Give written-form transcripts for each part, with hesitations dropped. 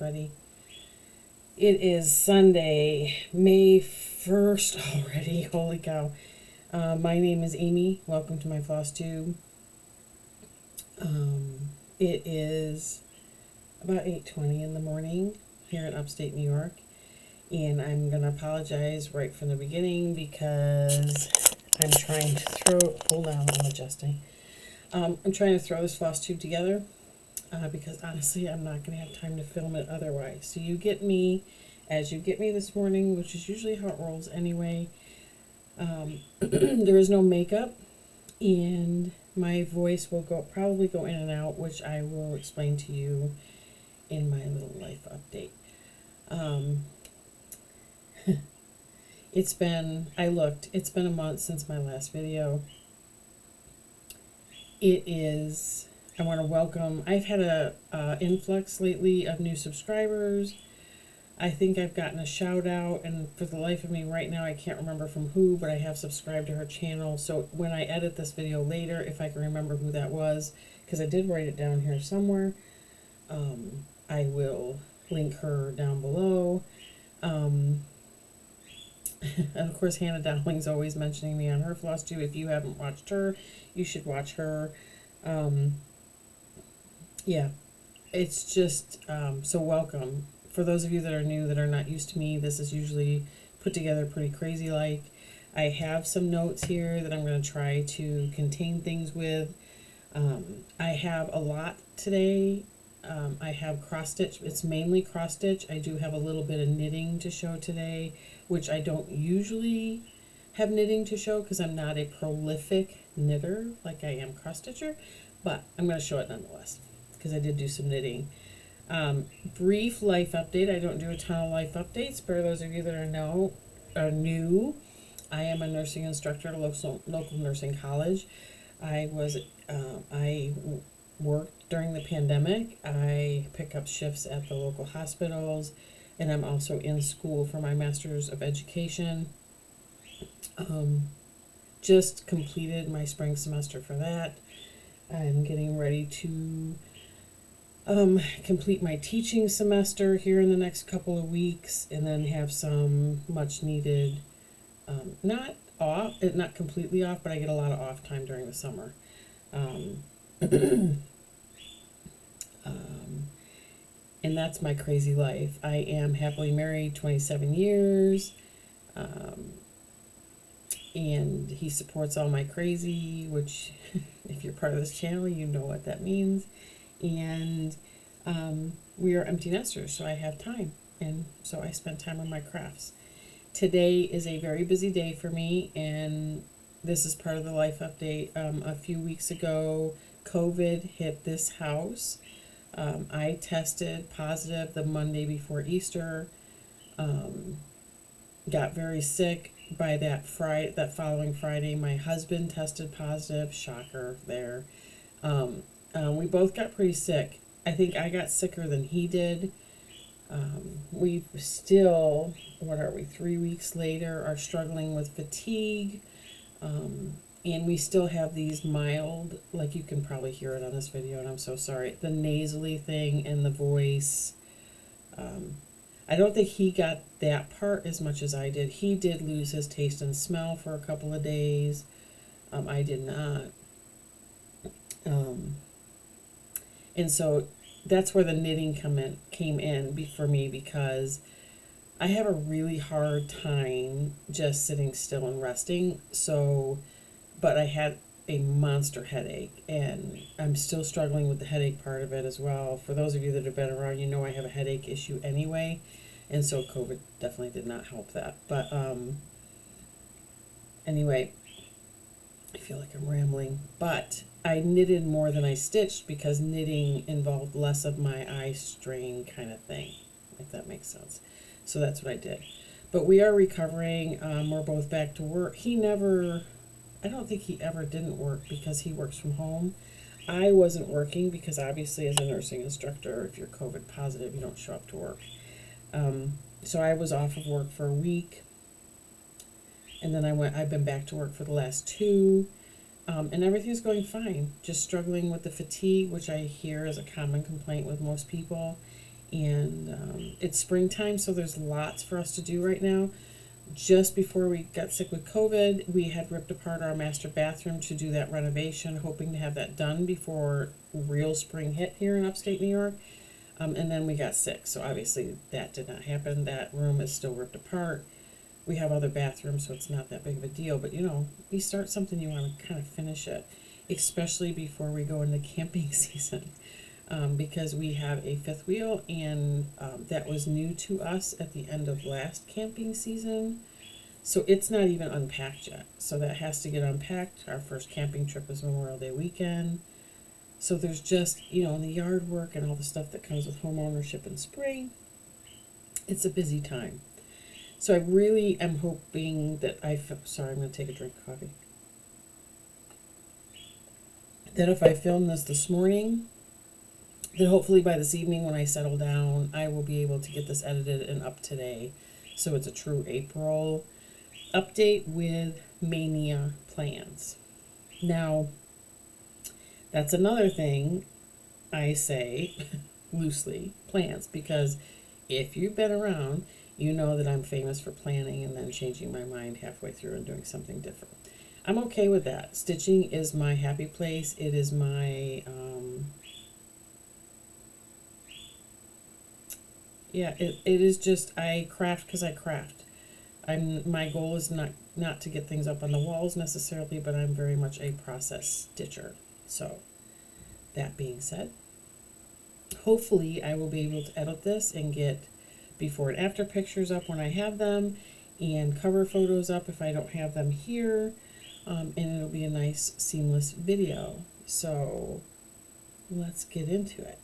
everybody. It is Sunday, May 1st already. Holy cow. My name is Amy. Welcome to my FlossTube. It is about 8:20 in the morning here in upstate New York. And I'm going to apologize right from the beginning because I'm trying to throw... Hold on, I'm adjusting. I'm trying to throw this FlossTube together. Because honestly, I'm not going to have time to film it otherwise. So you get me as you get me this morning, which is usually how it rolls anyway. There is no makeup, and my voice will probably go in and out, which I will explain to you in my little life update. It's been a month since my last video. I want to welcome, I've had a influx lately of new subscribers. I think I've gotten a shout out, and for the life of me right now, I can't remember from who, but I have subscribed to her channel. So when I edit this video later, if I can remember who that was, because I did write it down here somewhere, I will link her down below. And of course, Hannah Dowling's always mentioning me on her FlossTube. If you haven't watched her, you should watch her. Yeah, it's just, so welcome. For those of you that are new, that are not used to me, this is usually put together pretty crazy like. I have some notes here that I'm going to try to contain things with. I have a lot today. I have cross stitch. It's mainly cross stitch. I do have a little bit of knitting to show today, which I don't usually have knitting to show because I'm not a prolific knitter like I am cross stitcher, but I'm going to show it nonetheless because I did do some knitting. Brief life update. I don't do a ton of life updates. For those of you that are new, I am a nursing instructor at a local nursing college. I worked during the pandemic. I pick up shifts at the local hospitals, and I'm also in school for my Master's of Education. Just completed my spring semester for that. I'm getting ready to complete my teaching semester here in the next couple of weeks, and then have some much needed, not completely off, but I get a lot of off time during the summer. And that's my crazy life. I am happily married 27 years, and he supports all my crazy, which if you're part of this channel, you know what that means. And we are empty nesters, so I have time, and so I spend time on my crafts. Today is a very busy day for me, and this is part of the life update. A few weeks ago, COVID hit this house. I tested positive the Monday before Easter. Got very sick. By that following Friday, my husband tested positive. Shocker there. We both got pretty sick. I think I got sicker than he did. We still, 3 weeks later, are struggling with fatigue. And we still have these mild, like you can probably hear it on this video, and I'm so sorry, the nasally thing and the voice. I don't think he got that part as much as I did. He did lose his taste and smell for a couple of days. I did not. And so that's where the knitting came in for me, because I have a really hard time just sitting still and resting. But I had a monster headache, and I'm still struggling with the headache part of it as well. For those of you that have been around, you know I have a headache issue anyway, and so COVID definitely did not help that. But anyway, I feel like I'm rambling, but I knitted more than I stitched because knitting involved less of my eye strain kind of thing, if that makes sense. So that's what I did. But we are recovering. We're both back to work. I don't think he ever didn't work because he works from home. I wasn't working because obviously as a nursing instructor, if you're COVID positive, you don't show up to work. So I was off of work for a week. And then I've been back to work for the last 2. And everything's going fine. Just struggling with the fatigue, which I hear is a common complaint with most people. And it's springtime, so there's lots for us to do right now. Just before we got sick with COVID, we had ripped apart our master bathroom to do that renovation, hoping to have that done before real spring hit here in upstate New York. And then we got sick, so obviously that did not happen. That room is still ripped apart. We have other bathrooms, so it's not that big of a deal. But, you know, you start something, you want to kind of finish it, especially before we go into camping season. Because we have a fifth wheel, and that was new to us at the end of last camping season. So it's not even unpacked yet. So that has to get unpacked. Our first camping trip is Memorial Day weekend. So there's just, you know, the yard work and all the stuff that comes with home ownership in spring. It's a busy time. So I really am hoping that sorry, I'm going to take a drink of coffee. That if I film this morning, then hopefully by this evening when I settle down, I will be able to get this edited and up today. So it's a true April update with Mania plans. Now, that's another thing I say loosely, plans, because if you've been around, you know that I'm famous for planning and then changing my mind halfway through and doing something different. I'm okay with that. Stitching is my happy place. It is my it is just, I craft because I craft. My goal is not to get things up on the walls necessarily, but I'm very much a process stitcher. So, that being said, hopefully I will be able to edit this and get before and after pictures up when I have them, and cover photos up if I don't have them here, and it'll be a nice seamless video. So, let's get into it.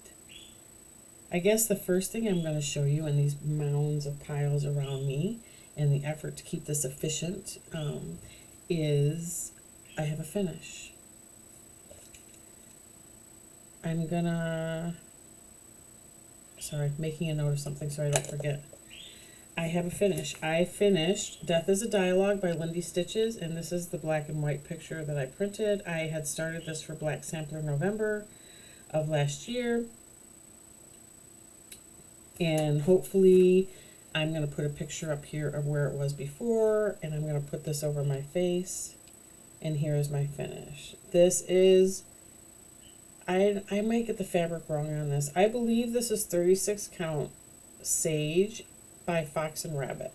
I guess the first thing I'm going to show you in these mounds of piles around me and the effort to keep this efficient is I have a finish. I'm gonna, making a note of something so I don't forget. I have a finish. I finished Death is a Dialogue by Lindy Stitches, and this is the black and white picture that I printed. I had started this for Black Sampler November of last year. And hopefully I'm going to put a picture up here of where it was before, and I'm going to put this over my face, and here is my finish. This is, I might get the fabric wrong on this. I believe this is 36 count Sage by Fox and Rabbit.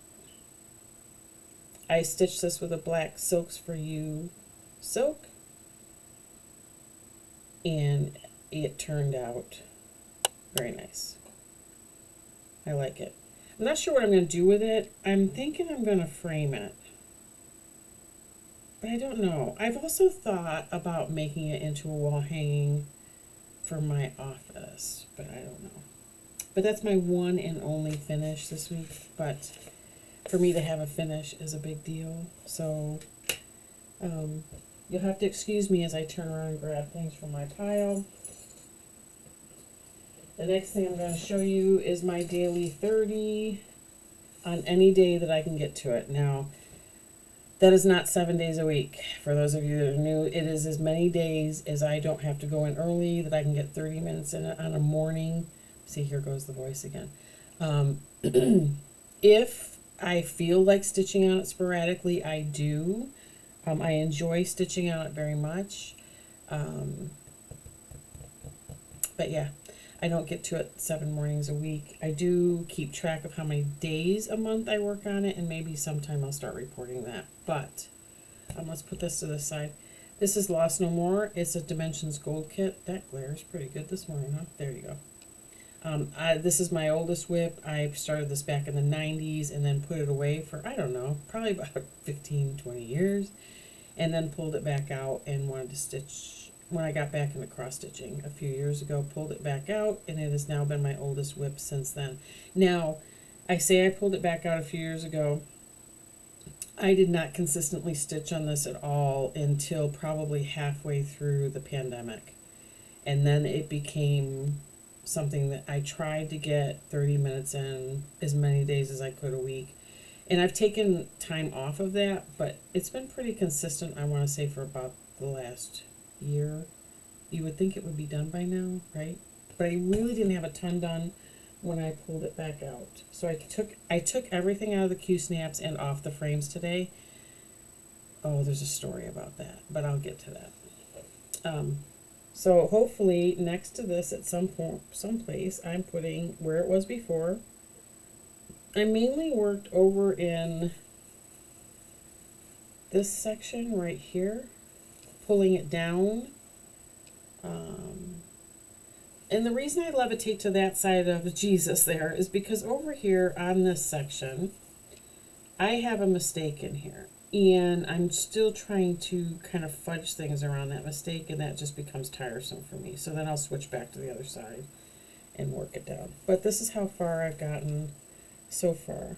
I stitched this with a black Silks for You silk, and it turned out very nice. I like it. I'm not sure what I'm going to do with it. I'm thinking I'm going to frame it. But I don't know. I've also thought about making it into a wall hanging for my office. But I don't know. But that's my one and only finish this week. But for me to have a finish is a big deal. So you'll have to excuse me as I turn around and grab things from my pile. The next thing I'm going to show you is my daily 30 on any day that I can get to it. Now, that is not 7 days a week. For those of you that are new, it is as many days as I don't have to go in early, that I can get 30 minutes in it on a morning. See, here goes the voice again. If I feel like stitching on it sporadically, I do. I enjoy stitching on it very much. But yeah. I don't get to it 7 mornings a week. I do keep track of how many days a month I work on it, and maybe sometime I'll start reporting that. But let's put this to the side. This is Lost No More. It's a Dimensions Gold kit. That glares pretty good this morning, huh? There you go. This is my oldest whip. I started this back in the 90s and then put it away for, I don't know, probably about 15, 20 years. And then pulled it back out and wanted to stitch. When I got back into cross-stitching a few years ago, pulled it back out, and it has now been my oldest whip since then. Now, I say I pulled it back out a few years ago. I did not consistently stitch on this at all until probably halfway through the pandemic. And then it became something that I tried to get 30 minutes in as many days as I could a week. And I've taken time off of that, but it's been pretty consistent, I want to say, for about the last year. You would think it would be done by now, right? But I really didn't have a ton done when I pulled it back out. So I took everything out of the Q-snaps and off the frames today. Oh, there's a story about that, but I'll get to that. So hopefully next to this at some point, someplace, I'm putting where it was before. I mainly worked over in this section right here, pulling it down. And the reason I levitate to that side of Jesus there is because over here on this section, I have a mistake in here. And I'm still trying to kind of fudge things around that mistake, and that just becomes tiresome for me. So then I'll switch back to the other side and work it down. But this is how far I've gotten so far.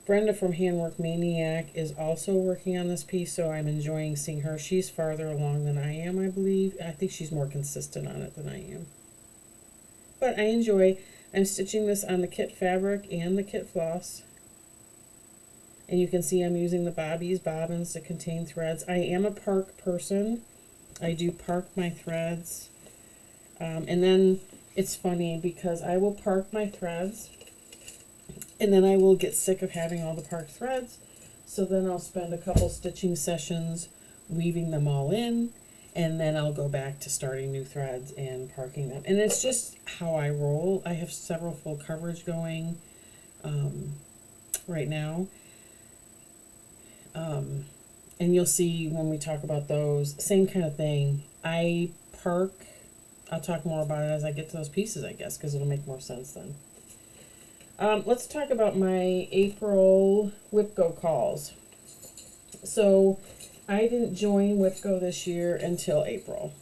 Brenda from Handwork Maniac is also working on this piece, so I'm enjoying seeing her. She's farther along than I am, I believe. I think she's more consistent on it than I am. But I enjoy. I'm stitching this on the kit fabric and the kit floss. And you can see I'm using the bobbins to contain threads. I am a park person. I do park my threads. And then it's funny because I will park my threads and then I will get sick of having all the parked threads. So then I'll spend a couple stitching sessions weaving them all in, and then I'll go back to starting new threads and parking them. And it's just how I roll. I have several full coverage going right now. And you'll see when we talk about those, same kind of thing. I park, I'll talk more about it as I get to those pieces, I guess, because it'll make more sense then. Let's talk about my April WIPGO calls. So I didn't join WIPGO this year until April.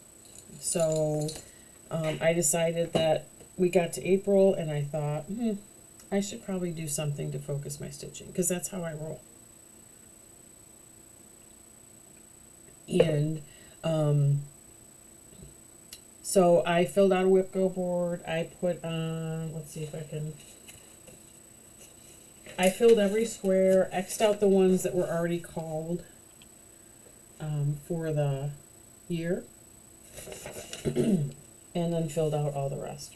So I decided that we got to April and I thought, I should probably do something to focus my stitching, because that's how I roll. And so I filled out a WIPGO board. I put on, let's see if I can, I filled every square, X'd out the ones that were already called for the year, and then filled out all the rest.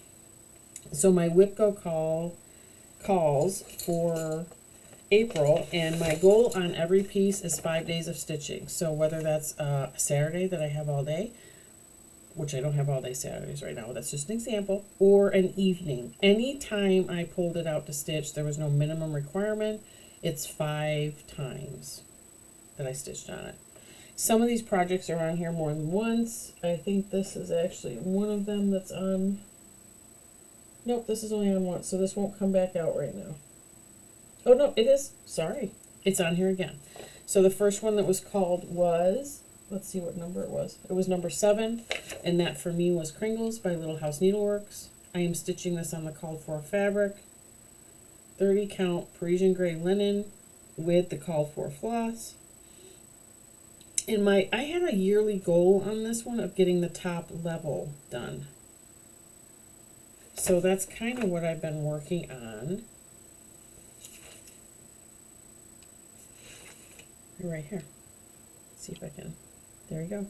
So my WIPGO calls for April, and my goal on every piece is 5 days of stitching. So whether that's a Saturday that I have all day, which I don't have all day Saturdays right now, that's just an example, or an evening. Anytime I pulled it out to stitch, there was no minimum requirement. It's 5 times that I stitched on it. Some of these projects are on here more than once. I think this is actually one of them that's on. Nope, this is only on once, so this won't come back out right now. Oh, no, it is. Sorry. It's on here again. So the first one that was called was, let's see what number it was. It was number 7, and that for me was Kringles by Little House Needleworks. I am stitching this on the called for fabric, 30 count Parisian gray linen with the called for floss. And I had a yearly goal on this one of getting the top level done. So that's kind of what I've been working on. Right here. Let's see if I can. There you go.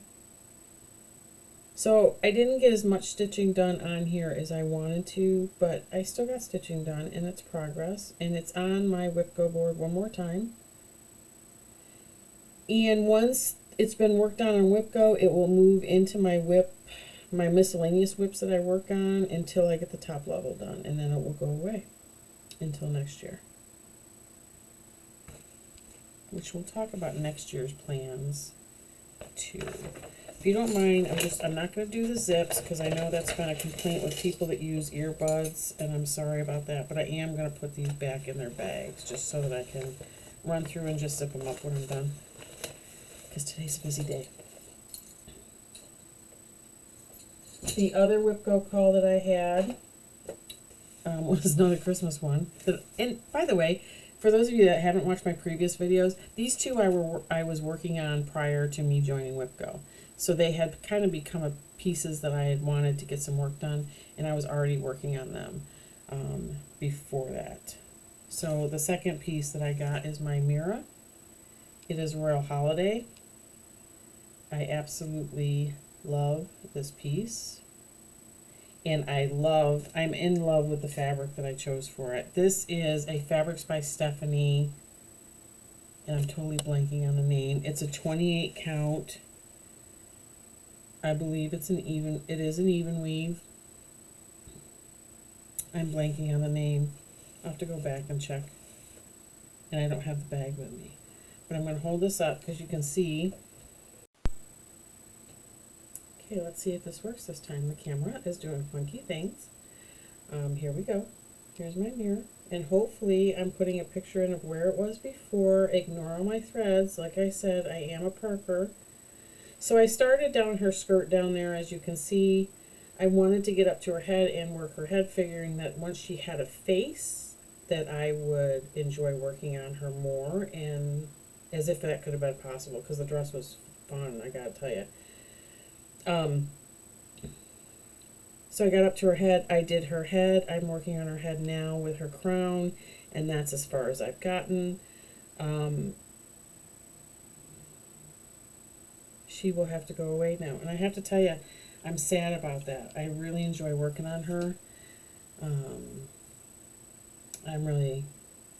So I didn't get as much stitching done on here as I wanted to, but I still got stitching done, and it's progress. And it's on my WIPGO board one more time. And once it's been worked on WIPGO, it will move into my my miscellaneous whips that I work on until I get the top level done, and then it will go away until next year. Which we'll talk about next year's plans too. If you don't mind, I'm not going to do the zips because I know that's been a complaint with people that use earbuds, and I'm sorry about that, but I am going to put these back in their bags just so that I can run through and just zip them up when I'm done, because today's a busy day. The other WIPGO call that I had was another Christmas one. And by the way, for those of you that haven't watched my previous videos, these two I was working on prior to me joining WIPGO. So they had kind of become pieces that I had wanted to get some work done, and I was already working on them before that. So the second piece that I got is my Mira. It is Royal Holiday. I absolutely love this piece. And I'm in love with the fabric that I chose for it. This is a Fabrics by Stephanie, and I'm totally blanking on the name. It's a 28 count. I believe it is an even weave. I'm blanking on the name. I'll have to go back and check. And I don't have the bag with me. But I'm going to hold this up because you can see. Okay, let's see if this works this time. The camera is doing funky things. Here we go. Here's my mirror. And hopefully I'm putting a picture in of where it was before. Ignore all my threads. Like I said, I am a perker. So I started down her skirt down there, as you can see. I wanted to get up to her head and work her head, figuring that once she had a face, that I would enjoy working on her more, and as if that could have been possible, because the dress was fun, I gotta tell you. So I got up to her head, I did her head, I'm working on her head now with her crown, and that's as far as I've gotten. She will have to go away now, and I have to tell you, I'm sad about that. I really enjoy working on her.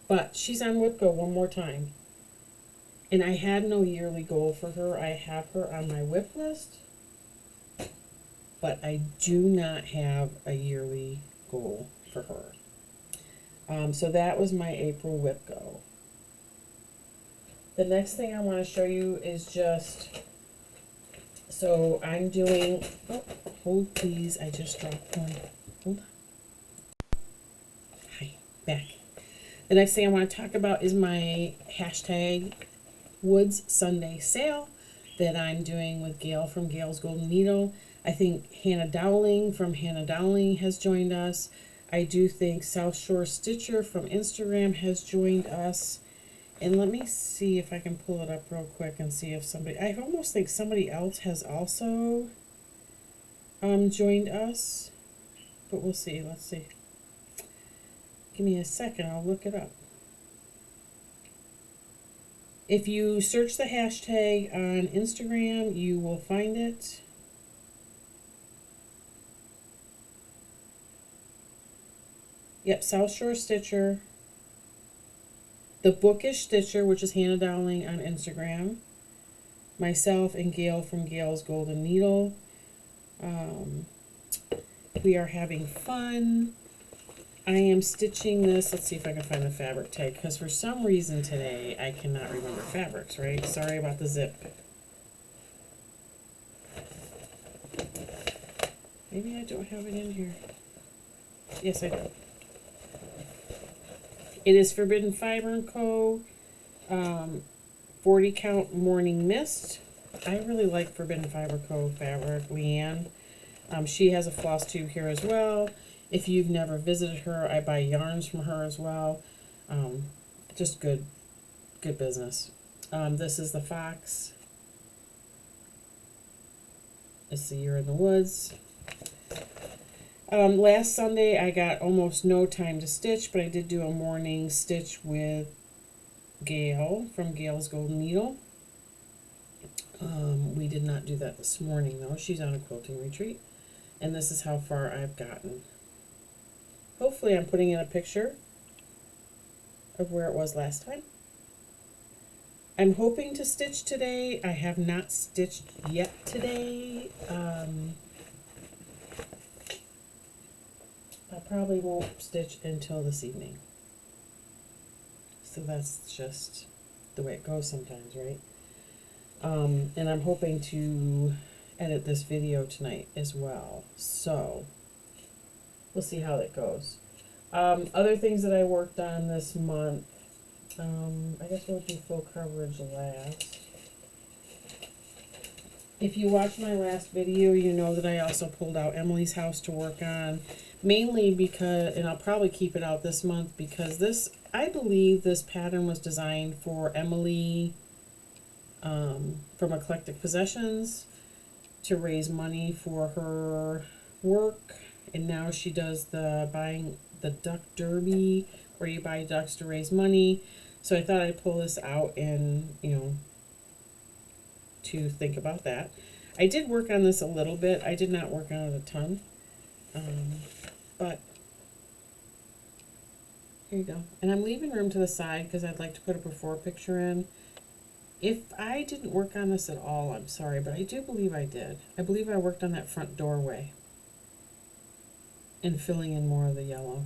But she's on WIPGO one more time. And I had no yearly goal for her. I have her on my WIP list, but I do not have a yearly goal for her. So that was my April WIPGO. The next thing I want to show you is just, so I'm doing, oh, hold please, I just dropped one. Hold on. Hi, back. The next thing I want to talk about is my hashtag Woods Sunday sale that I'm doing with Gail from Gail's Golden Needle. I think Hannah Dowling from Hannah Dowling has joined us. I do think South Shore Stitcher from Instagram has joined us. And let me see if I can pull it up real quick and see if somebody, I almost think somebody else has also joined us. But we'll see, let's see. Give me a second, I'll look it up. If you search the hashtag on Instagram, you will find it. Yep, South Shore Stitcher. The Bookish Stitcher, which is Hannah Dowling on Instagram. Myself and Gail from Gail's Golden Needle. We are having fun. I am stitching this. Let's see if I can find the fabric tag, because for some reason today I cannot remember fabrics, right? Sorry about the zip. Maybe I don't have it in here. Yes, I do. It is Forbidden Fiber & Co. 40 count Morning Mist. I really like Forbidden Fiber Co. fabric. Leanne. She has a FlossTube here as well. If you've never visited her, I buy yarns from her as well. Just good business. This is the Fox. It's the Year in the Woods. Last Sunday I got almost no time to stitch, but I did do a morning stitch with Gail from Gail's Golden Needle. We did not do that this morning though. She's on a quilting retreat. And this is how far I've gotten. Hopefully I'm putting in a picture of where it was last time. I'm hoping to stitch today. I have not stitched yet today. I probably won't stitch until this evening. So that's just the way it goes sometimes, right? And I'm hoping to edit this video tonight as well. So we'll see how that goes. Other things that I worked on this month, I guess we'll do full coverage last. If you watched my last video, you know that I also pulled out Emily's house to work on, mainly because, and I'll probably keep it out this month, because this, I believe this pattern was designed for Emily from Eclectic Possessions to raise money for her work, and now she does the buying the duck derby where you buy ducks to raise money. So I thought I'd pull this out and, you know, to think about that. I did work on this a little bit. I did not work on it a ton. But here you go. And I'm leaving room to the side because I'd like to put a before picture in. If I didn't work on this at all, I'm sorry, but I do believe I did. I believe I worked on that front doorway and filling in more of the yellow.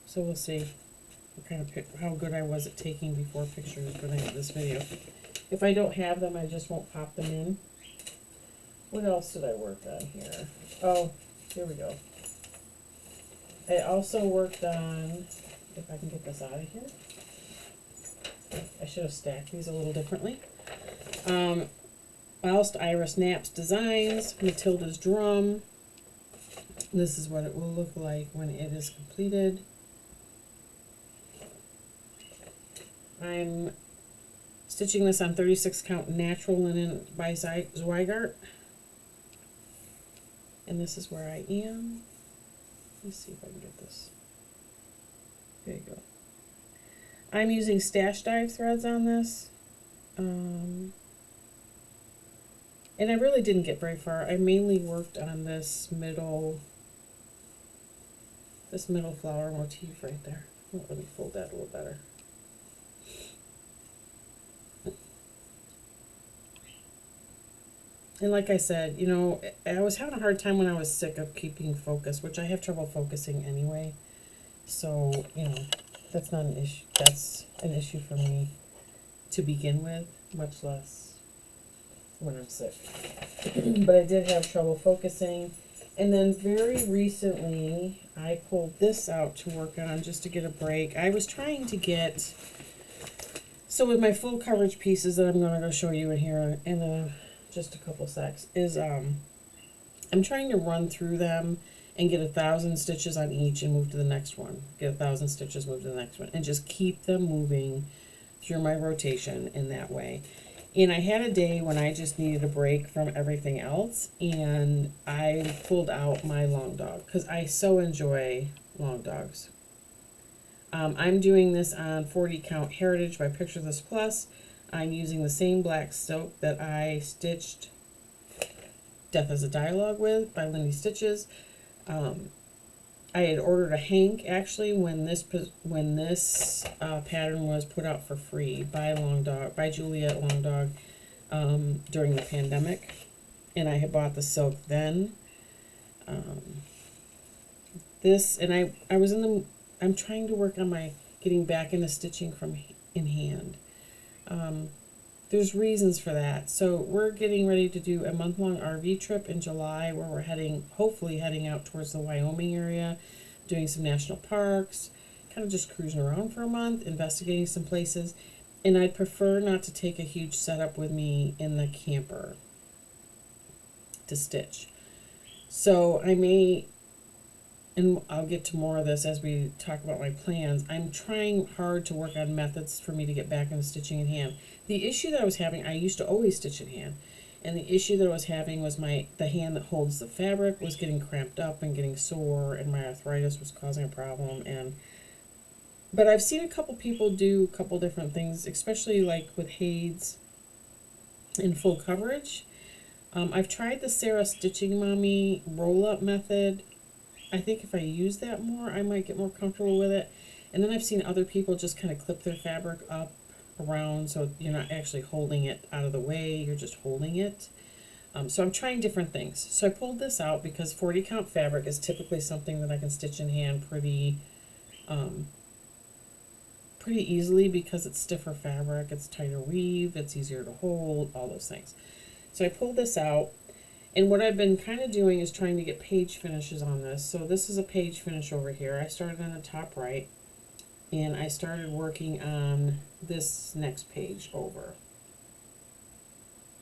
So we'll see what kind of how good I was at taking before pictures for this video. If I don't have them, I just won't pop them in. What else did I work on here? Oh, here we go. I also worked on, if I can get this out of here. I should have stacked these a little differently. Whilst Iris Knapp's Designs, Matilda's Drum. This is what it will look like when it is completed. I'm stitching this on 36 count natural linen by Zweigart. And this is where I am. Let's see if I can get this. There you go. I'm using Stash Dive threads on this. And I really didn't get very far. I mainly worked on this middle flower motif right there. Oh, let me fold that a little better. And like I said, you know, I was having a hard time when I was sick of keeping focus, which I have trouble focusing anyway. So, you know, that's not an issue. That's an issue for me to begin with, much less when I'm sick. But I did have trouble focusing. And then very recently, I pulled this out to work on just to get a break. I was trying to get, so with my full coverage pieces that I'm going to go show you in here in just a couple secs, is I'm trying to run through them and get 1,000 stitches on each and move to the next one. Get 1,000 stitches, move to the next one, and just keep them moving through my rotation in that way. And I had a day when I just needed a break from everything else, and I pulled out my long dog because I so enjoy long dogs. I'm doing this on 40 count Heritage by Picture This Plus. I'm using the same black silk that I stitched Death as a Dialogue with by Lindy Stitches. I had ordered a hank actually when this pattern was put out for free by Juliet Long Dog during the pandemic, and I had bought the silk then. I'm trying to work on getting back into stitching from in hand. There's reasons for that. So we're getting ready to do a month-long RV trip in July where we're hopefully heading out towards the Wyoming area, doing some national parks, kind of just cruising around for a month, investigating some places. And I'd prefer not to take a huge setup with me in the camper to stitch. So I may, and I'll get to more of this as we talk about my plans, I'm trying hard to work on methods for me to get back into stitching in hand. The issue that I was having, I used to always stitch in hand, and the issue that I was having was the hand that holds the fabric was getting cramped up and getting sore, and my arthritis was causing a problem. But I've seen a couple people do a couple different things, especially like with Hades in full coverage. I've tried the Sarah Stitching Mommy roll-up method. I think if I use that more, I might get more comfortable with it. And then I've seen other people just kind of clip their fabric up around so you're not actually holding it out of the way, you're just holding it. So I'm trying different things. So I pulled this out because 40 count fabric is typically something that I can stitch in hand pretty easily because it's stiffer fabric, it's tighter weave, it's easier to hold, all those things. So I pulled this out. And what I've been kind of doing is trying to get page finishes on this. So this is a page finish over here. I started on the top right, and I started working on this next page over.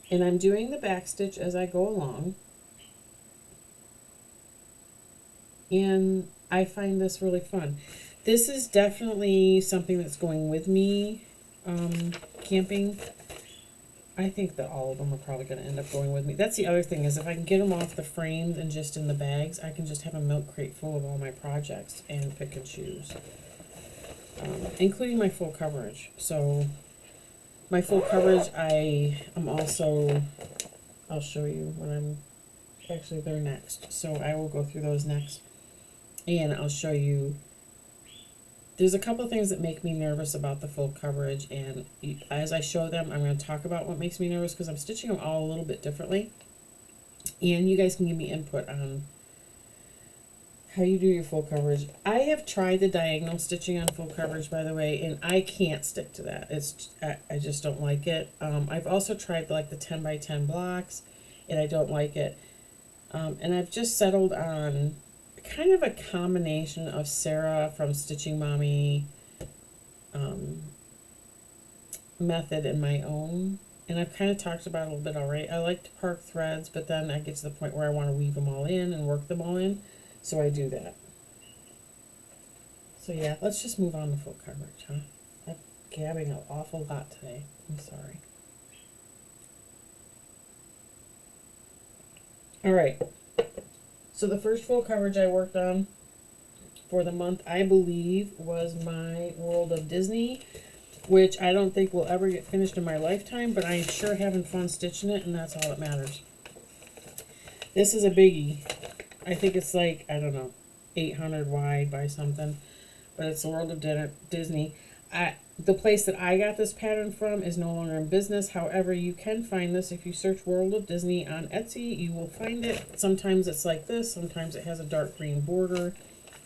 And I'm doing the back stitch as I go along. And I find this really fun. This is definitely something that's going with me camping. I think that all of them are probably going to end up going with me. That's the other thing, is if I can get them off the frames and just in the bags, I can just have a milk crate full of all my projects and pick and choose, including my full coverage. So my full coverage, I'm also, I'll show you when I'm Actually, they're next, so I will go through those next. And I'll show you, there's a couple of things that make me nervous about the full coverage, and as I show them, I'm going to talk about what makes me nervous, because I'm stitching them all a little bit differently. And you guys can give me input on how you do your full coverage. I have tried the diagonal stitching on full coverage, by the way, and I can't stick to that. I just don't like it. I've also tried like the 10 by 10 blocks, and I don't like it. And I've just settled on kind of a combination of Sarah from Stitching Mommy method and my own. And I've kind of talked about it a little bit already. I like to park threads, but then I get to the point where I want to weave them all in and work them all in. So I do that. So yeah, let's just move on to full coverage, huh? I'm gabbing an awful lot today. I'm sorry. All right. So the first full coverage I worked on for the month, I believe, was my World of Disney, which I don't think will ever get finished in my lifetime, but I'm sure having fun stitching it, and that's all that matters. This is a biggie. I think it's like, I don't know, 800 wide by something, but it's the World of Disney. The place that I got this pattern from is no longer in business. However, you can find this if you search World of Disney on Etsy. You will find it. Sometimes it's like this. Sometimes it has a dark green border,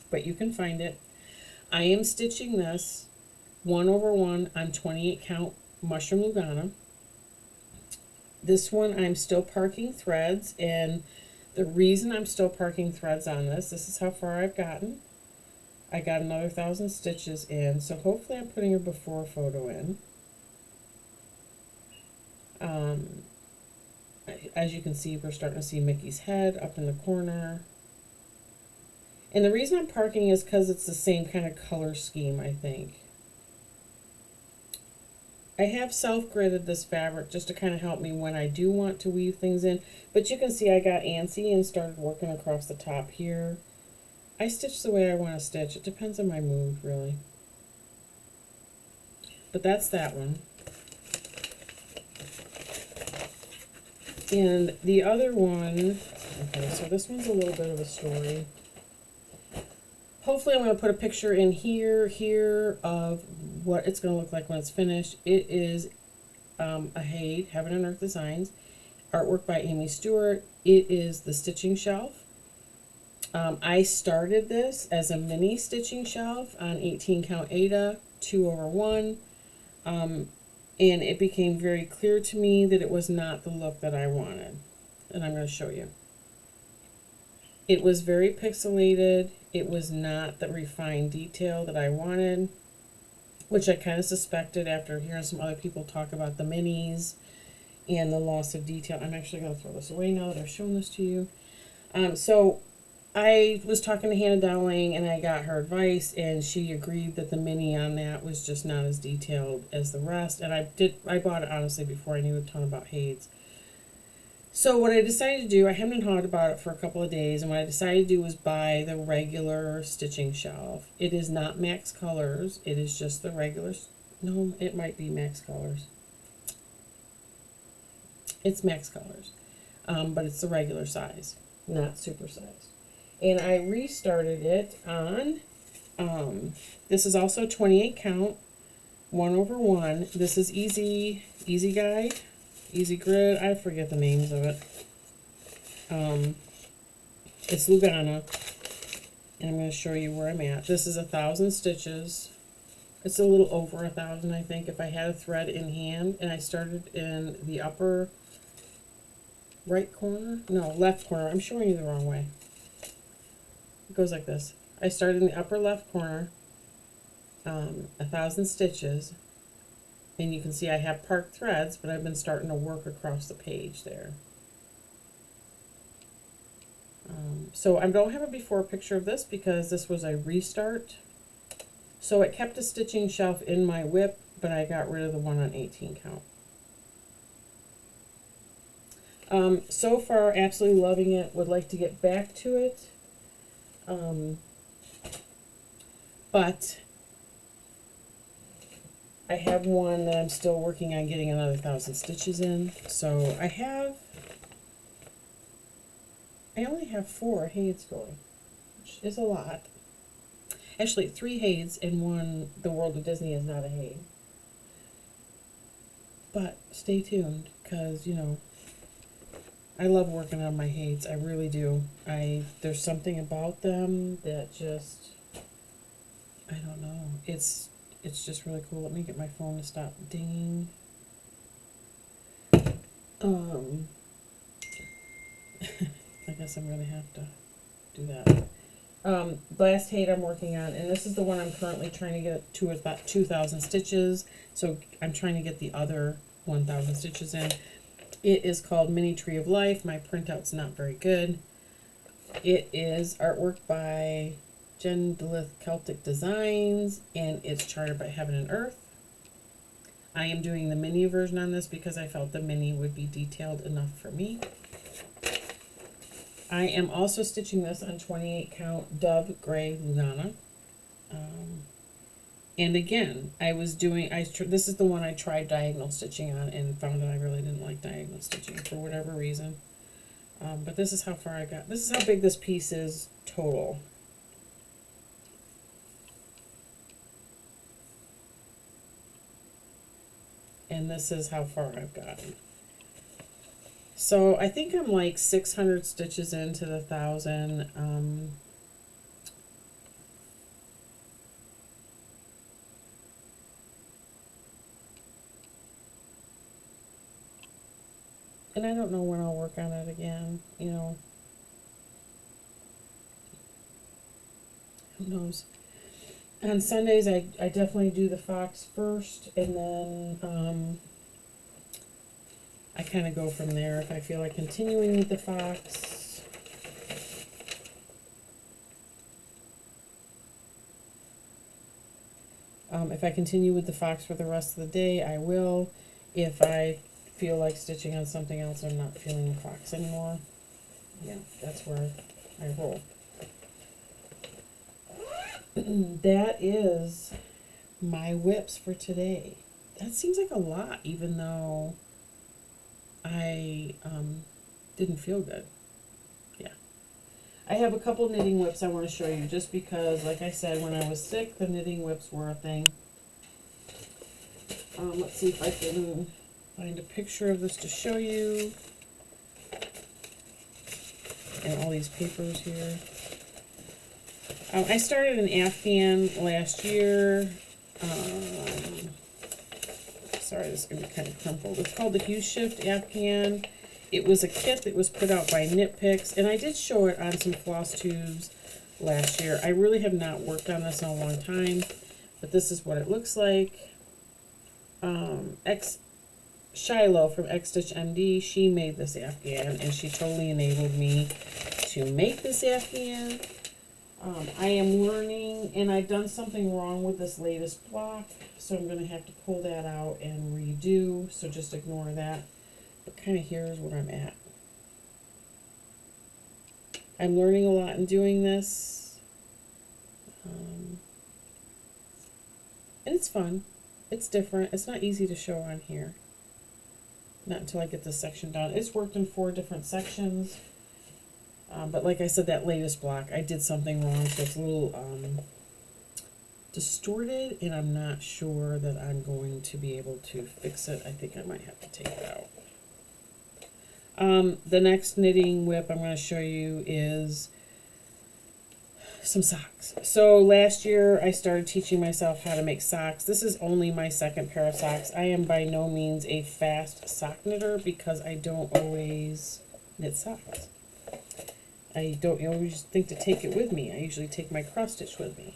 but you can find it. I am stitching this 1/1 on 28 count mushroom Lugana. This one I'm still parking threads, and the reason I'm still parking threads on this is how far I've gotten. I got another 1,000 stitches in, so hopefully I'm putting a before photo in. As you can see, we're starting to see Mickey's head up in the corner. And the reason I'm parking is because it's the same kind of color scheme, I think. I have self-gridded this fabric just to kind of help me when I do want to weave things in. But you can see I got antsy and started working across the top here. I stitch the way I want to stitch. It depends on my mood, really. But that's that one. And the other one, okay, so this one's a little bit of a story. Hopefully I'm going to put a picture in here of what it's going to look like when it's finished. It is a Haid, Heaven and Earth Designs, artwork by Amy Stewart. It is the stitching shelf. I started this as a mini stitching shelf on 18 count Aida, 2/1, and it became very clear to me that it was not the look that I wanted, and I'm going to show you. It was very pixelated. It was not the refined detail that I wanted, which I kind of suspected after hearing some other people talk about the minis and the loss of detail. I'm actually going to throw this away now that I've shown this to you. So I was talking to Hannah Dowling, and I got her advice, and she agreed that the mini on that was just not as detailed as the rest. And I bought it honestly before I knew a ton about Haid's. So what I decided to do, I hemmed and hawed about it for a couple of days, and what I decided to do was buy the regular stitching shelf. It is not Max Colors. It is just the regular. No, it might be Max Colors. It's Max Colors, but it's the regular size, not super size. And I restarted it on, this is also 28 count, 1/1. This is Easy Guide, Easy Grid, I forget the names of it. It's Lugana, and I'm going to show you where I'm at. This is 1,000 stitches. It's a little over 1,000, I think, if I had a thread in hand, and I started in the upper right corner, no, left corner. I'm showing you the wrong way. It goes like this. I started in the upper left corner, 1,000 stitches, and you can see I have parked threads, but I've been starting to work across the page there. So I don't have a before picture of this because this was a restart. So it kept a stitching shelf in my whip, but I got rid of the one on 18 count. So far, absolutely loving it. Would like to get back to it. But I have one that I'm still working on getting another 1,000 stitches in. So I have I only have 4 Hades going, which is a lot. Actually, 3 Hades and 1 The World of Disney is not a Hade. But stay tuned, because, you know, I love working on my Hades. I really do. There's something about them that just, I don't know. It's just really cool. Let me get my phone to stop dinging. I guess I'm gonna have to do that. Last Hade I'm working on, and this is the one I'm currently trying to get to about 2,000 stitches. So I'm trying to get the other 1,000 stitches in. It is called Mini Tree of Life. My printout's not very good. It is artwork by Jen Delith Celtic Designs, and it's charted by Heaven and Earth. I am doing the mini version on this because I felt the mini would be detailed enough for me. I am also stitching this on 28 count Dove Gray Lugana. And again, this is the one I tried diagonal stitching on and found that I really didn't like diagonal stitching for whatever reason. But this is how far I got. This is how big this piece is total. And this is how far I've gotten. So I think I'm like 600 stitches into the 1,000. And I don't know when I'll work on it again, you know. Who knows? On Sundays, I definitely do the fox first, and then I kind of go from there. If I feel like continuing with the fox, if I continue with the fox for the rest of the day, I will. If I feel like stitching on something else, I'm not feeling the fox anymore. Yeah, that's where I roll. That is my whips for today. That seems like a lot, even though I didn't feel good. Yeah. I have a couple knitting whips I want to show you, just because, like I said, when I was sick, the knitting whips were a thing. Let's see if I can find a picture of this to show you. And all these papers here. I started an Afghan last year. Sorry, this is going to be kind of crumpled. It's called the Hugh Shift Afghan. It was a kit that was put out by Knit Picks, and I did show it on some FlossTubes last year. I really have not worked on this in a long time, but this is what it looks like. Shiloh from X Stitch MD, she made this Afghan, and she totally enabled me to make this Afghan. I am learning, and I've done something wrong with this latest block, so I'm going to have to pull that out and redo, so just ignore that. But kind of here's where I'm at. I'm learning a lot in doing this, and it's fun. It's different. It's not easy to show on here. Not until I get this section done. It's worked in 4 different sections. But like I said, that latest block, I did something wrong, so it's a little distorted, and I'm not sure that I'm going to be able to fix it. I think I might have to take it out. The next knitting whip I'm going to show you is some socks. So last year I started teaching myself how to make socks. This is only my 2nd pair of socks. I am by no means a fast sock knitter because I don't always knit socks. I don't always think to take it with me. I usually take my cross stitch with me.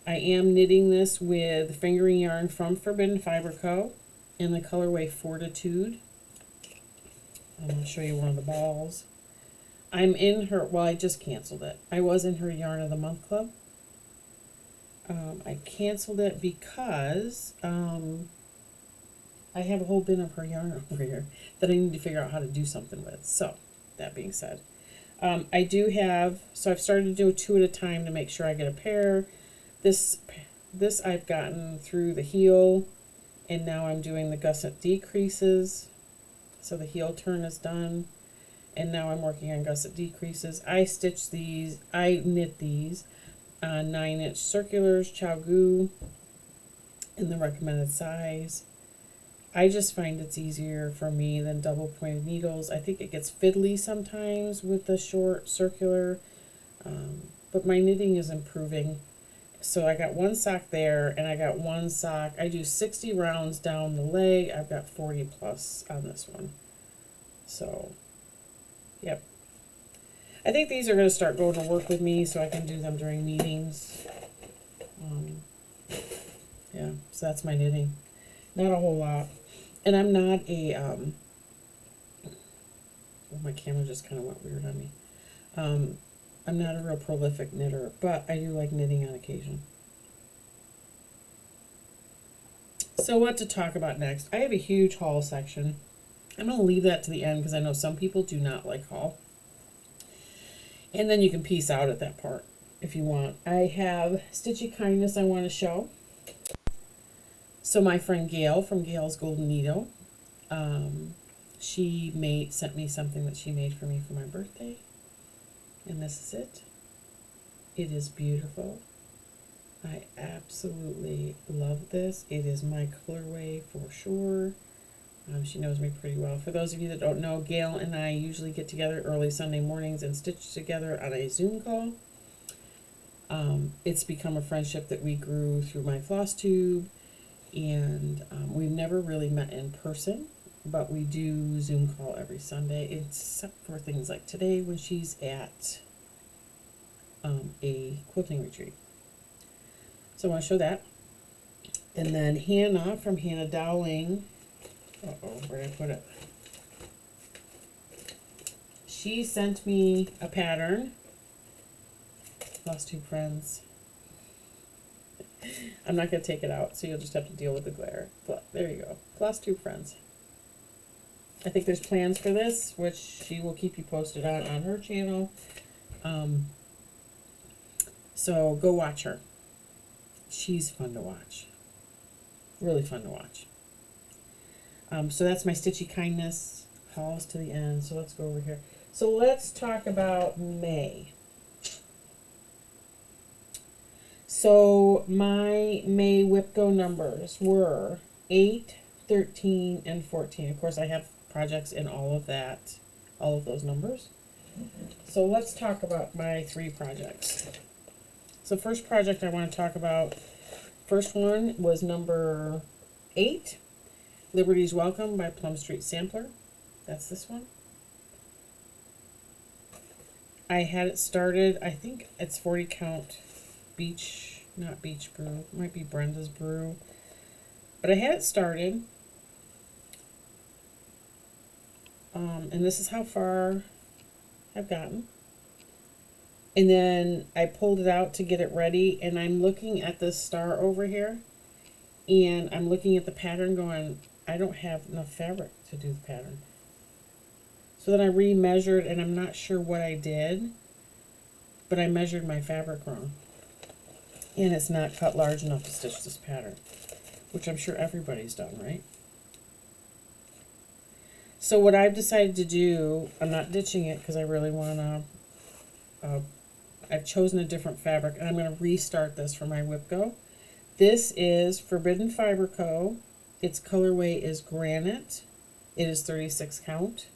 I am knitting this with fingering yarn from Forbidden Fiber Co. in the colorway Fortitude. I'm going to show you one of the balls. I'm in her, well, I just canceled it. I was in her Yarn of the Month Club. I canceled it because I have a whole bin of her yarn over here that I need to figure out how to do something with. So, that being said, I do have, so I've started to do 2 at a time to make sure I get a pair. This I've gotten through the heel, and now I'm doing the gusset decreases. So the heel turn is done. and now I'm working on gusset decreases. I knit these on 9-inch circulars, Chow in the recommended size. I just find it's easier for me than double pointed needles. I think it gets fiddly sometimes with the short circular, but my knitting is improving. So I got one sock there, and I got one sock. I do 60 rounds down the leg. I've got 40 plus on this one. So, yep. I think these are going to start going to work with me so I can do them during meetings. Yeah, so that's my knitting. Not a whole lot. And I'm not a, oh, my camera just kind of went weird on me. I'm not a real prolific knitter, but I do like knitting on occasion. So what to talk about next? I have a huge haul section. I'm going to leave that to the end because I know some people do not like haul. And then you can piece out at that part if you want. I have Stitchy Kindness I want to show. So my friend Gail from Gail's Golden Needle, she sent me something that she made for me for my birthday. And this is it. It is beautiful. I absolutely love this. It is my colorway for sure. She knows me pretty well. For those of you that don't know, Gail and I usually get together early Sunday mornings and stitch together on a Zoom call. It's become a friendship that we grew through my FlossTube, and we've never really met in person, but we do Zoom call every Sunday, except for things like today when she's at a quilting retreat. So I want to show that. And then Hannah from Hannah Dowling, where did I put it? She sent me a pattern. FlossTube friends. I'm not going to take it out, so you'll just have to deal with the glare. But there you go. FlossTube friends. I think there's plans for this, which she will keep you posted on her channel. So go watch her. She's fun to watch. Really fun to watch. So that's my Stitchy Kindness hauls to the end. So let's go over here. So let's talk about May. So my May WIPGO numbers were 8, 13, and 14. Of course, I have projects in all of those numbers. So let's talk about my 3 projects. So first project I want to talk about, first one was number 8, Liberty's Welcome by Plum Street Sampler. That's this one. I had it started, I think it's 40 count not Beach Brew, it might be Brenda's Brew. But I had it started. And this is how far I've gotten. And then I pulled it out to get it ready, and I'm looking at this star over here, and I'm looking at the pattern going, I don't have enough fabric to do the pattern. So then I remeasured, and I'm not sure what I did, but I measured my fabric wrong. And it's not cut large enough to stitch this pattern, which I'm sure everybody's done, right? So what I've decided to do, I'm not ditching it because I really want to, I've chosen a different fabric, and I'm going to restart this for my WIPGO. This is Forbidden Fiber Co. Its colorway is Granite. It is 36 count.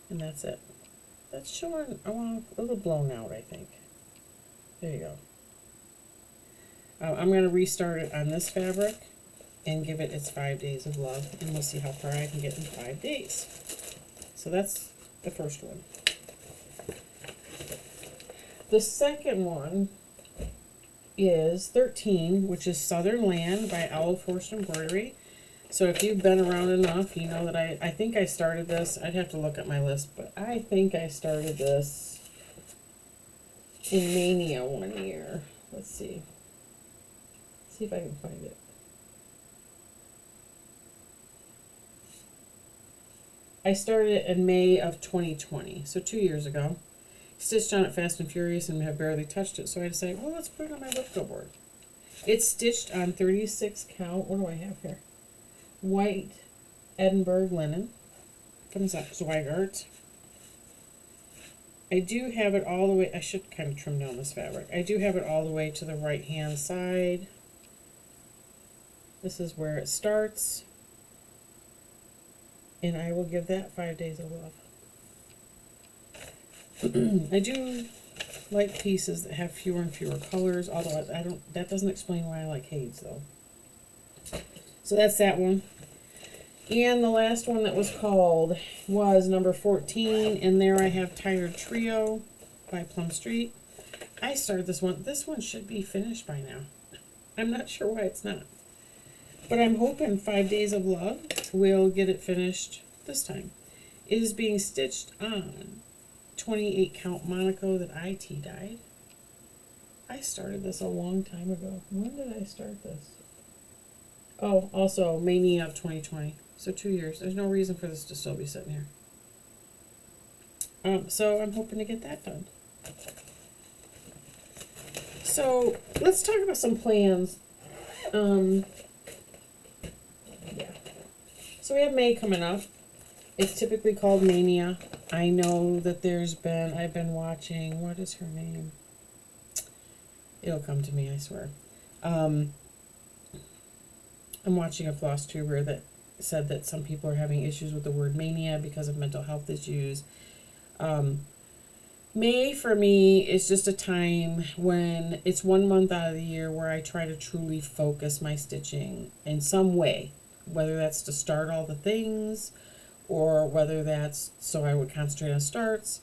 And that's it. That's showing a little blown out, I think. There you go. I'm going to restart it on this fabric and give it its 5 days of love, and we'll see how far I can get in 5 days. So that's the first one. The second one is 13, which is Southern Land by Owl Forced Embroidery. So if you've been around enough, you know that I think I started this. I'd have to look at my list, but I think I started this in Mania one year. Let's see. See if I can find it. I started it in May of 2020, so 2 years ago. Stitched on it fast and furious and have barely touched it, so I decided, well, let's put it on my WIPGO board. It's stitched on 36 count. What do I have here? White Edinburgh linen from Zweigart. I do have it all the way, I should kind of trim down this fabric. I do have it all the way to the right hand side. This is where it starts. And I will give that 5 days of love. I do like pieces that have fewer and fewer colors, although I don't, that doesn't explain why I like Hades though. So that's that one. And the last one that was called was number 14, and there I have Tired Trio by Plum Street. I started this one. This one should be finished by now. I'm not sure why it's not. But I'm hoping 5 Days of Love will get it finished this time. It is being stitched on 28 count Monaco that I tea-dyed. I started this a long time ago. When did I start this? Oh, also Mania of 2020. So 2 years. There's no reason for this to still be sitting here. So I'm hoping to get that done. So let's talk about some plans. Yeah. So we have May coming up. It's typically called Mania. I know that I've been watching, what is her name? It'll come to me, I swear. I'm watching a FlossTuber that said that some people are having issues with the word mania because of mental health issues. May for me is just a time when it's 1 month out of the year where I try to truly focus my stitching in some way, whether that's to start all the things or whether that's so I would concentrate on starts,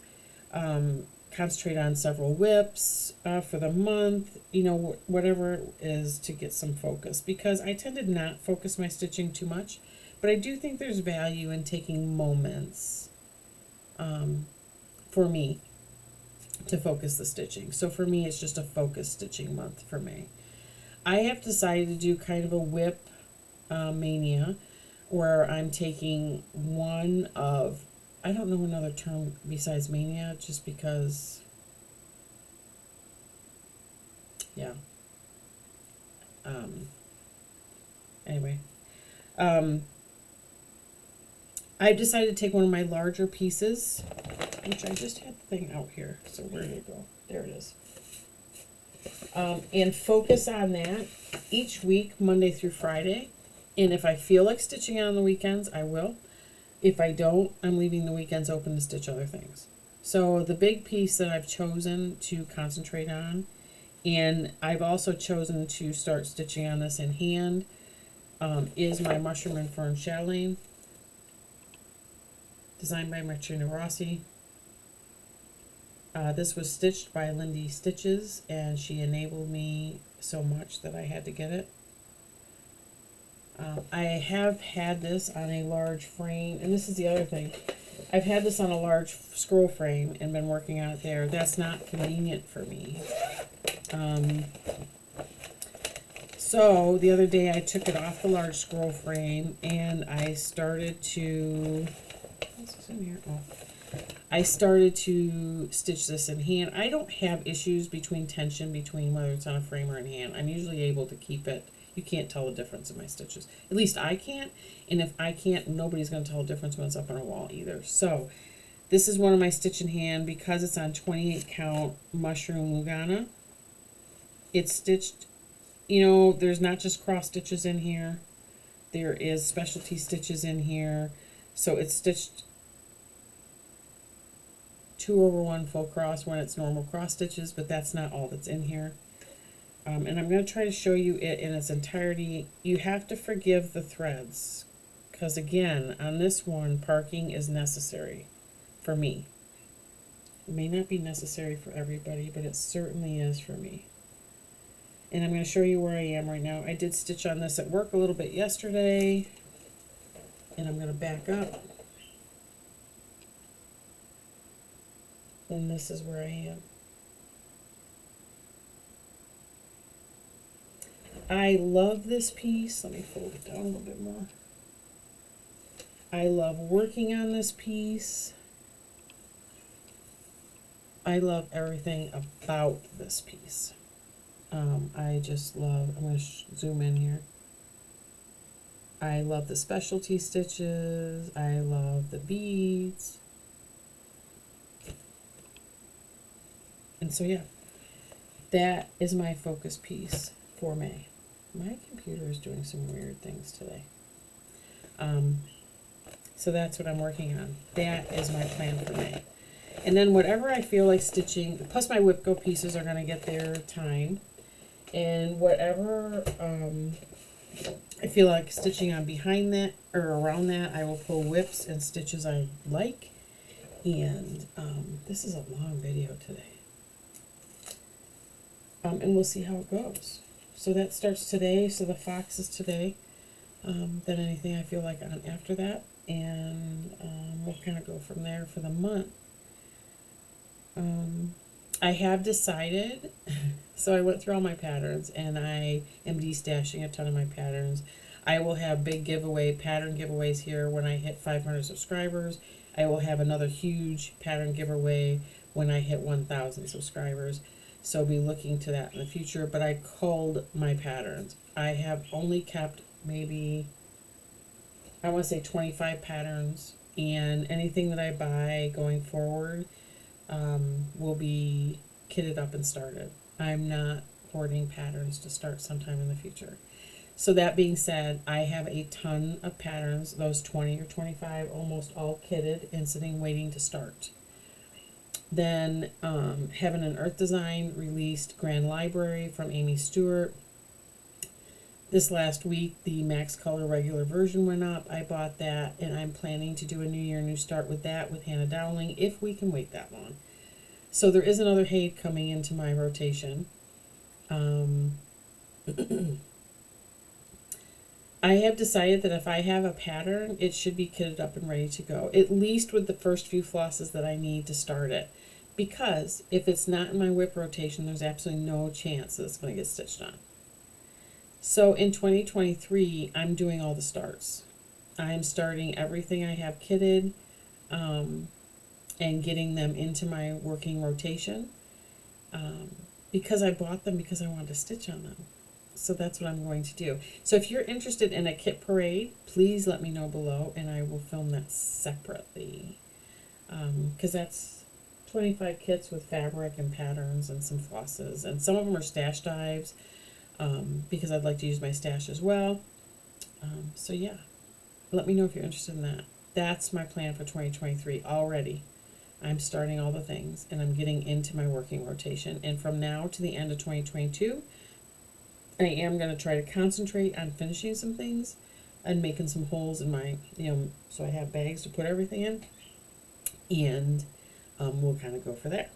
concentrate on several whips for the month, you know, whatever it is to get some focus, because I tend to not focus my stitching too much, but I do think there's value in taking moments for me to focus the stitching. So for me, it's just a focus stitching month for May. I have decided to do kind of a whip mania where I'm taking one of, I don't know another term besides mania, just because, yeah. Anyway, I've decided to take one of my larger pieces, which I just had the thing out here. So where did it go? There it is. And focus on that each week, Monday through Friday. And if I feel like stitching on the weekends, I will. If I don't, I'm leaving the weekends open to stitch other things. So the big piece that I've chosen to concentrate on, and I've also chosen to start stitching on this in hand, is my Mushroom and Fern Chatelaine, designed by Martina Rossi. This was stitched by Lindy Stitches, and she enabled me so much that I had to get it. I have had this on a large frame, and this is the other thing. I've had this on a large scroll frame and been working on it there. That's not convenient for me. So the other day I took it off the large scroll frame and I started to, what's this in here? Oh. I started to stitch this in hand. I don't have issues between tension between whether it's on a frame or in hand. I'm usually able to keep it. You can't tell the difference in my stitches. At least I can't. And if I can't, nobody's going to tell the difference when it's up on a wall either. So this is one of my stitch in hand because it's on 28 count Mushroom Lugana. It's stitched, you know, there's not just cross stitches in here. There is specialty stitches in here. So it's stitched 2/1 full cross when it's normal cross stitches, but that's not all that's in here. And I'm going to try to show you it in its entirety. You have to forgive the threads, because again, on this one, parking is necessary for me. It may not be necessary for everybody, but it certainly is for me. And I'm going to show you where I am right now. I did stitch on this at work a little bit yesterday, and I'm going to back up. And this is where I am. I love this piece. Let me fold it down a little bit more. I love working on this piece. I love everything about this piece. I just love, I'm going to zoom in here. I love the specialty stitches. I love the beads. And so, yeah, that is my focus piece for May. My computer is doing some weird things today. So that's what I'm working on. That is my plan for May. And then whatever I feel like stitching, plus my whip go pieces are going to get their time. And whatever I feel like stitching on behind that or around that, I will pull whips and stitches I like. And this is a long video today. And we'll see how it goes. So that starts today. So the fox is today. Then anything I feel like on after that. And we'll kind of go from there for the month. I have decided, so I went through all my patterns and I am de-stashing a ton of my patterns. I will have big pattern giveaways here when I hit 500 subscribers. I will have another huge pattern giveaway when I hit 1,000 subscribers. So be looking to that in the future. But I culled my patterns. I have only kept maybe, I want to say 25 patterns. And anything that I buy going forward will be kitted up and started. I'm not hoarding patterns to start sometime in the future. So that being said, I have a ton of patterns, those 20 or 25, almost all kitted and sitting waiting to start. Then Heaven and Earth Design released Grand Library from Amy Stewart. This last week, the Max Color regular version went up. I bought that, and I'm planning to do a New Year, New Start with that with Hannah Dowling, if we can wait that long. So there is another Haid coming into my rotation. I have decided that if I have a pattern, it should be kitted up and ready to go, at least with the first few flosses that I need to start it. Because if it's not in my whip rotation, there's absolutely no chance that it's going to get stitched on. So in 2023, I'm doing all the starts. I'm starting everything I have kitted and getting them into my working rotation because I bought them because I wanted to stitch on them. So that's what I'm going to do. So if you're interested in a kit parade, please let me know below and I will film that separately. Because that's 25 kits with fabric and patterns and some flosses. And some of them are stash dives because I'd like to use my stash as well. So yeah, let me know if you're interested in that. That's my plan for 2023 already. I'm starting all the things and I'm getting into my working rotation. And from now to the end of 2022, I am going to try to concentrate on finishing some things and making some holes in my, so I have bags to put everything in. And we'll kind of go for there.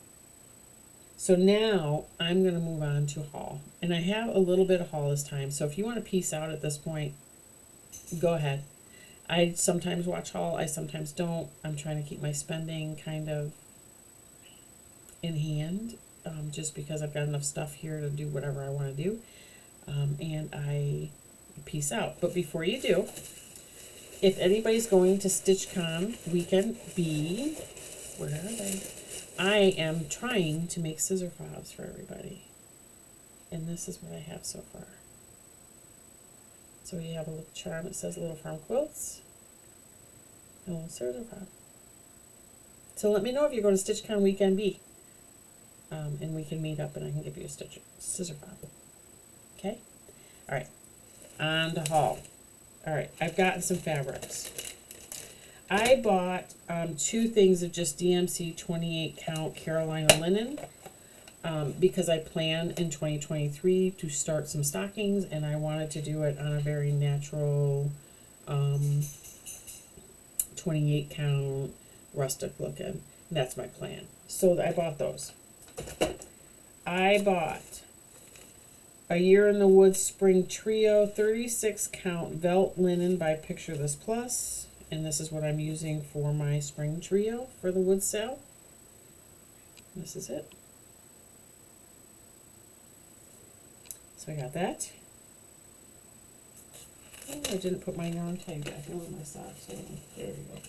So now I'm going to move on to haul. And I have a little bit of haul this time. So if you want to piece out at this point, go ahead. I sometimes watch haul, I sometimes don't. I'm trying to keep my spending kind of in hand, just because I've got enough stuff here to do whatever I want to do. And I peace out. But before you do, if anybody's going to StitchCon Weekend B, where are they? I am trying to make scissor fobs for everybody. And this is what I have so far. So we have a little charm that says Little Farm Quilts. And a little scissor fob. So let me know if you're going to StitchCon Weekend B. And we can meet up and I can give you a scissor fob. Okay? Alright. On to haul. Alright, I've gotten some fabrics. I bought 2 things of just DMC 28 count Carolina linen. Because I plan in 2023 to start some stockings and I wanted to do it on a very natural 28 count rustic looking. That's my plan. So I bought those. I bought A Year in the Woods Spring Trio 36 count Velt linen by Picture This Plus. And this is what I'm using for my spring trio for the wood sale. This is it. So I got that. Oh, I didn't put my yarn tag back over my socks. There we go.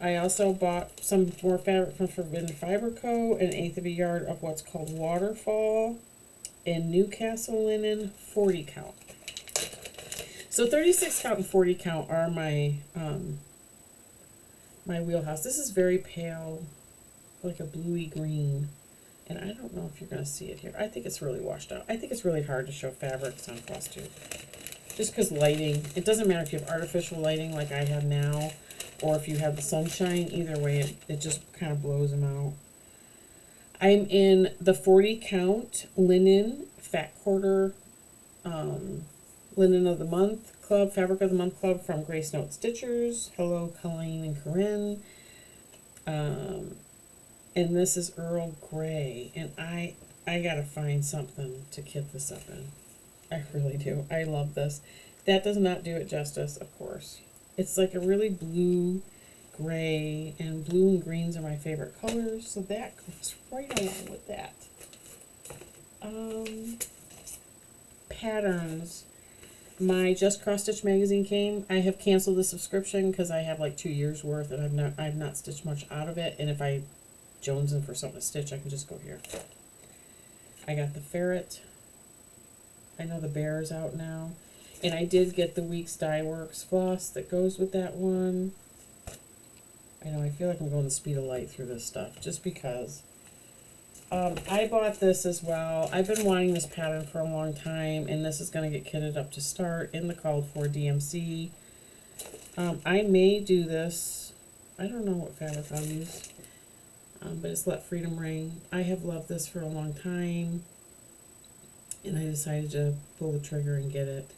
I also bought some more fabric from Forbidden Fiber Co. An 1/8 of a yard of what's called Waterfall in Newcastle linen 40 count. So 36 count and 40 count are my my wheelhouse. This is very pale like a bluey green. And I don't know if you're going to see it here. I think it's really washed out. I think it's really hard to show fabrics on FlossTube. Just because lighting, it doesn't matter if you have artificial lighting like I have now, or if you have the sunshine. Either way, it just kind of blows them out. I'm in the 40 count linen fat quarter linen of the month club, fabric of the month club from Grace Note Stitchers. Hello, Colleen and Corinne. And this is Earl Grey, and I gotta find something to kit this up in. I really do. I love this. That does not do it justice, of course. It's like a really blue, gray, and blue and greens are my favorite colors, so that goes right along with that. Patterns. My Just Cross Stitch magazine came. I have canceled the subscription because I have like 2 years worth, and I've not stitched much out of it. And if I jonesing for something to stitch, I can just go here. I got the ferret. I know the bear is out now. And I did get the Weeks Dye Works floss that goes with that one. I know, I feel like I'm going the speed of light through this stuff, just because. I bought this as well. I've been wanting this pattern for a long time, and this is going to get kitted up to start in the called for DMC. I may do this. I don't know what fabric I'll use. But it's Let Freedom Ring. I have loved this for a long time, and I decided to pull the trigger and get it.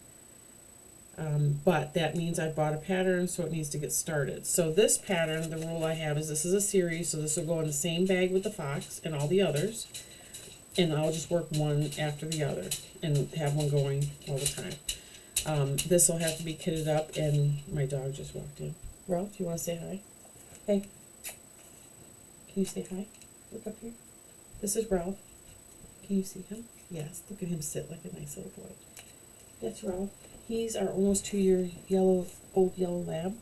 But that means I bought a pattern, so it needs to get started. So this pattern, the rule I have is this is a series, so this will go in the same bag with the fox and all the others, and I'll just work one after the other and have one going all the time. This will have to be kitted up, and my dog just walked in. Ralph, do you want to say hi? Hey. Can you say hi? Look up here. This is Ralph. Can you see him? Yes. Look at him sit like a nice little boy. That's Ralph. He's our almost 2-year old yellow lab.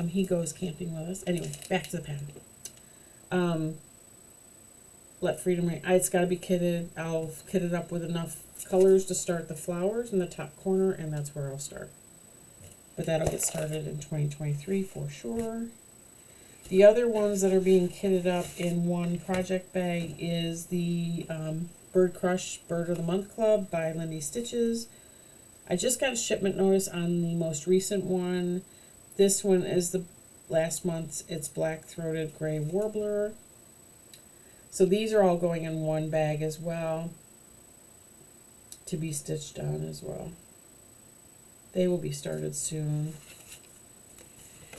He goes camping with us. Anyway, back to the pattern. Let Freedom Ring. It's got to be kitted. I'll kit it up with enough colors to start the flowers in the top corner, and that's where I'll start. But that'll get started in 2023 for sure. The other ones that are being kitted up in one project bag is the Bird Crush Bird of the Month Club by Lindy Stitches. I just got a shipment notice on the most recent one. This one is the last month's. It's Black-Throated Gray Warbler. So these are all going in one bag as well to be stitched on as well. They will be started soon.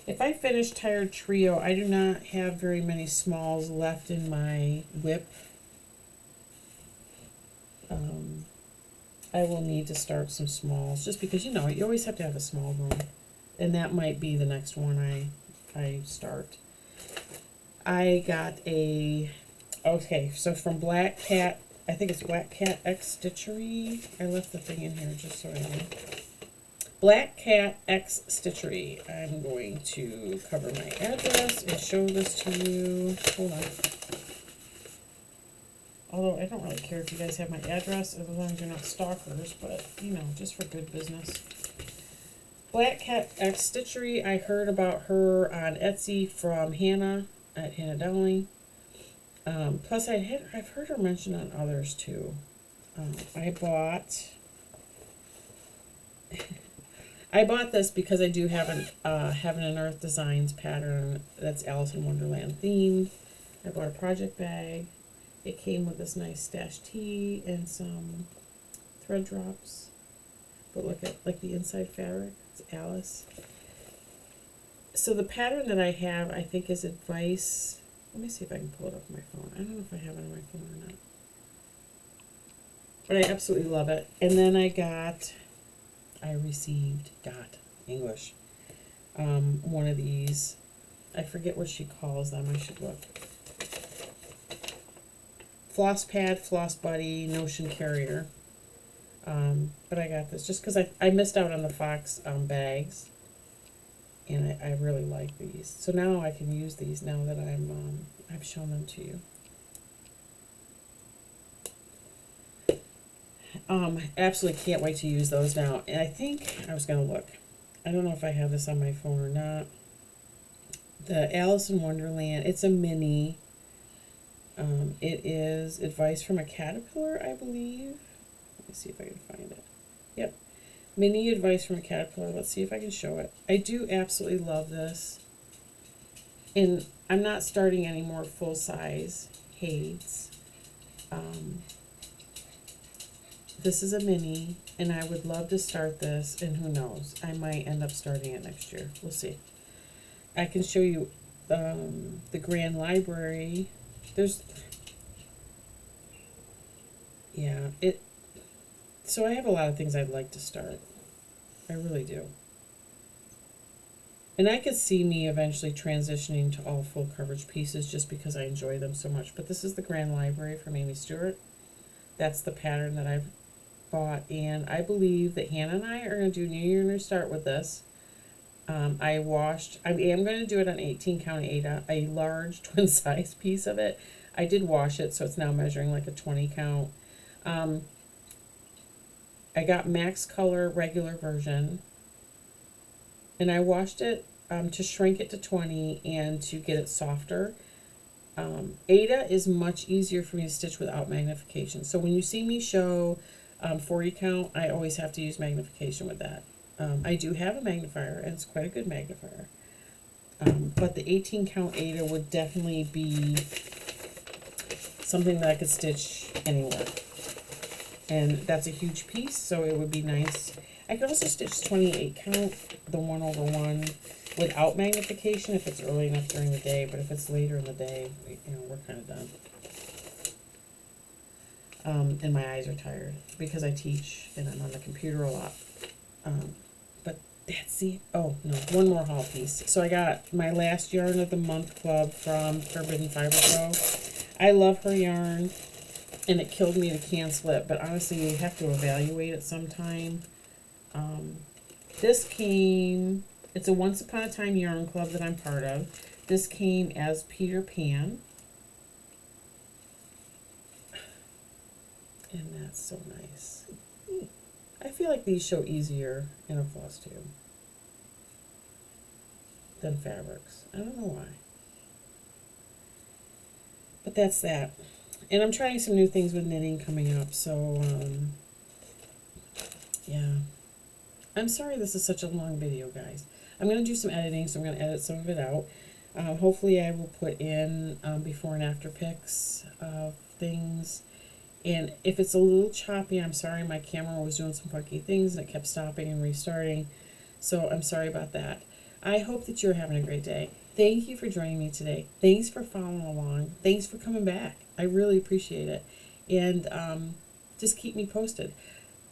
If I finish Tired Trio, I do not have very many smalls left in my whip. I will need to start some smalls, just because, you know, you always have to have a small room. And that might be the next one I start. I got a, okay, so from Black Cat, I think it's Black Cat X Stitchery. I left the thing in here just so I know. Black Cat X Stitchery. I'm going to cover my address and show this to you. Hold on. Although I don't really care if you guys have my address, as long as you're not stalkers, but, you know, just for good business. Black Cat X Stitchery. I heard about her on Etsy from Hannah at Hannah Dowling. Plus, I've heard her mentioned on others too. I bought this because I do have an Heaven and Earth Designs pattern that's Alice in Wonderland themed. I bought a project bag. It came with this nice stash tee and some thread drops. But look at like the inside fabric. It's Alice. So the pattern that I have, I think, is Advice. Let me see if I can pull it up on my phone. I don't know if I have it on my phone or not. But I absolutely love it. And then I received English. One of these. I forget what she calls them. I should look. Floss Pad, Floss Buddy, Notion Carrier. But I got this just because I missed out on the Fox bags. And I really like these. So now I can use these now that I've shown them to you. Absolutely can't wait to use those now. And I think I was going to look. I don't know if I have this on my phone or not. The Alice in Wonderland, it's a mini. It is Advice from a Caterpillar, I believe. Let me see if I can find it. Yep. Mini Advice from a Caterpillar. Let's see if I can show it. I do absolutely love this. And I'm not starting any more full-size Hades. This is a mini, and I would love to start this, and who knows, I might end up starting it next year. We'll see. I can show you the Grand Library. So I have a lot of things I'd like to start. I really do. And I could see me eventually transitioning to all full coverage pieces just because I enjoy them so much. But this is the Grand Library from Amy Stewart. That's the pattern that I've bought. And I believe that Hannah and I are going to do New Year New Start with this. I am going to do it on 18 count Ada, a large twin size piece of it. I did wash it, so it's now measuring like a 20 count. I got Max Color regular version, and I washed it to shrink it to 20 and to get it softer. Ada is much easier for me to stitch without magnification. So when you see me show 40 count, I always have to use magnification with that. I do have a magnifier, and it's quite a good magnifier. But the 18 count Ada would definitely be something that I could stitch anywhere. And that's a huge piece, so it would be nice. I could also stitch 28 count, the 1/1, without magnification if it's early enough during the day, but if it's later in the day, we're kind of done. And my eyes are tired because I teach and I'm on the computer a lot. But that's the, oh no, one more haul piece. So I got my last Yarn of the Month Club from Forbidden Fiber Pro. I love her yarn, and it killed me to cancel it, but honestly, you have to evaluate it sometime. This came, it's a Once Upon a Time Yarn Club that I'm part of. This came as Peter Pan. And that's so nice. I feel like these show easier in a FlossTube than fabrics. I don't know why. But that's that. And I'm trying some new things with knitting coming up, so, yeah. I'm sorry this is such a long video, guys. I'm going to do some editing, so I'm going to edit some of it out. Hopefully I will put in before and after pics of things. And if it's a little choppy, I'm sorry, my camera was doing some funky things and it kept stopping and restarting. So I'm sorry about that. I hope that you're having a great day. Thank you for joining me today. Thanks for following along. Thanks for coming back. I really appreciate it. And just keep me posted.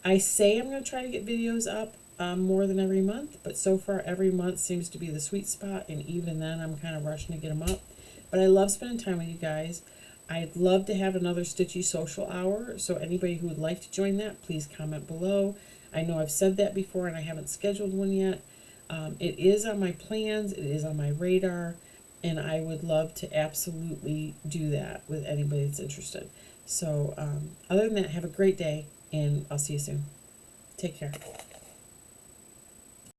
I say I'm going to try to get videos up more than every month, but so far every month seems to be the sweet spot, and even then I'm kind of rushing to get them up. But I love spending time with you guys. I'd love to have another Stitchy social hour, so anybody who would like to join that, please comment below. I know I've said that before and I haven't scheduled one yet. It is on my plans, it is on my radar, and I would love to absolutely do that with anybody that's interested. So other than that, have a great day, and I'll see you soon. Take care.